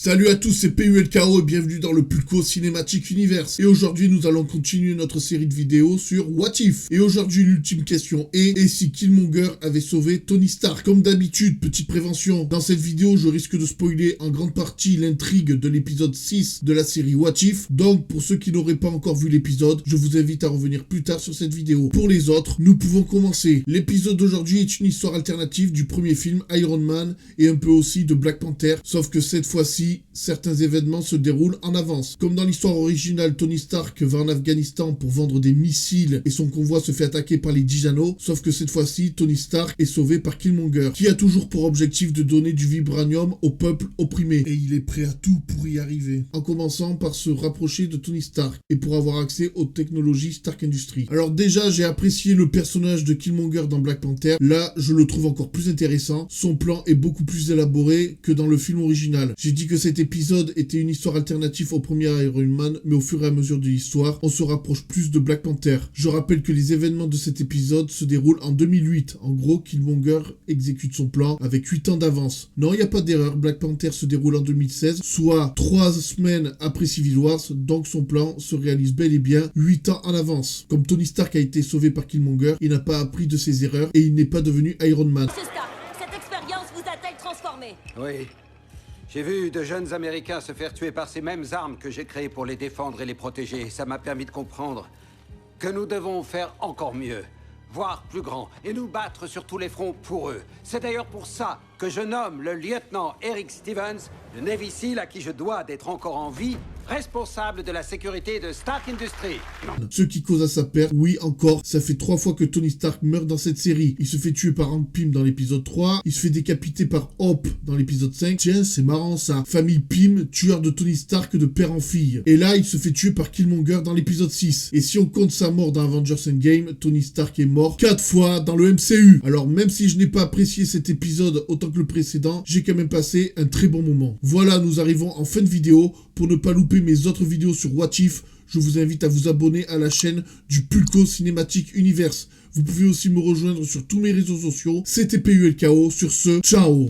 Salut à tous, c'est PULKO et bienvenue dans le Pulco Cinematic Universe. Et aujourd'hui, nous allons continuer notre série de vidéos sur What If. Et aujourd'hui, l'ultime question est, et si Killmonger avait sauvé Tony Stark? Comme d'habitude, petite prévention, dans cette vidéo, je risque de spoiler en grande partie l'intrigue de l'épisode 6 de la série What If. Donc, pour ceux qui n'auraient pas encore vu l'épisode, je vous invite à revenir plus tard sur cette vidéo. Pour les autres, nous pouvons commencer. L'épisode d'aujourd'hui est une histoire alternative du premier film Iron Man et un peu aussi de Black Panther, sauf que cette fois-ci, certains événements se déroulent en avance. Comme dans l'histoire originale, Tony Stark va en Afghanistan pour vendre des missiles et son convoi se fait attaquer par les Dijano, sauf que cette fois-ci, Tony Stark est sauvé par Killmonger, qui a toujours pour objectif de donner du vibranium au peuple opprimé. Et il est prêt à tout pour y arriver. En commençant par se rapprocher de Tony Stark et pour avoir accès aux technologies Stark Industries. Alors déjà, j'ai apprécié le personnage de Killmonger dans Black Panther. Là, je le trouve encore plus intéressant. Son plan est beaucoup plus élaboré que dans le film original. J'ai dit que cet épisode était une histoire alternative au premier Iron Man, mais au fur et à mesure de l'histoire, on se rapproche plus de Black Panther. Je rappelle que les événements de cet épisode se déroulent en 2008. En gros, Killmonger exécute son plan avec 8 ans d'avance. Non, il n'y a pas d'erreur, Black Panther se déroule en 2016, soit 3 semaines après Civil War, donc son plan se réalise bel et bien 8 ans en avance. Comme Tony Stark a été sauvé par Killmonger, il n'a pas appris de ses erreurs et il n'est pas devenu Iron Man. Monsieur Stark, cette expérience vous a-t-elle transformé? Oui. J'ai vu de jeunes Américains se faire tuer par ces mêmes armes que j'ai créées pour les défendre et les protéger. Ça m'a permis de comprendre que nous devons faire encore mieux, voire plus grand, et nous battre sur tous les fronts pour eux. C'est d'ailleurs pour ça que je nomme le lieutenant Eric Stevens, le Navy SEAL à qui je dois d'être encore en vie, responsable de la sécurité de Stark Industries. Ce qui cause à sa perte, oui encore, ça fait 3 fois que Tony Stark meurt dans cette série. Il se fait tuer par Hank Pym dans l'épisode 3, il se fait décapiter par Hope dans l'épisode 5. Tiens, c'est marrant ça. Famille Pym, tueur de Tony Stark de père en fille. Et là, il se fait tuer par Killmonger dans l'épisode 6. Et si on compte sa mort dans Avengers Endgame, Tony Stark est mort 4 fois dans le MCU. Alors même si je n'ai pas apprécié cet épisode autant que le précédent, j'ai quand même passé un très bon moment. Voilà, nous arrivons en fin de vidéo. Pour ne pas louper mes autres vidéos sur What If, je vous invite à vous abonner à la chaîne du Pulco Cinematic Universe. Vous pouvez aussi me rejoindre sur tous mes réseaux sociaux. C'était PULKO. Sur ce, ciao!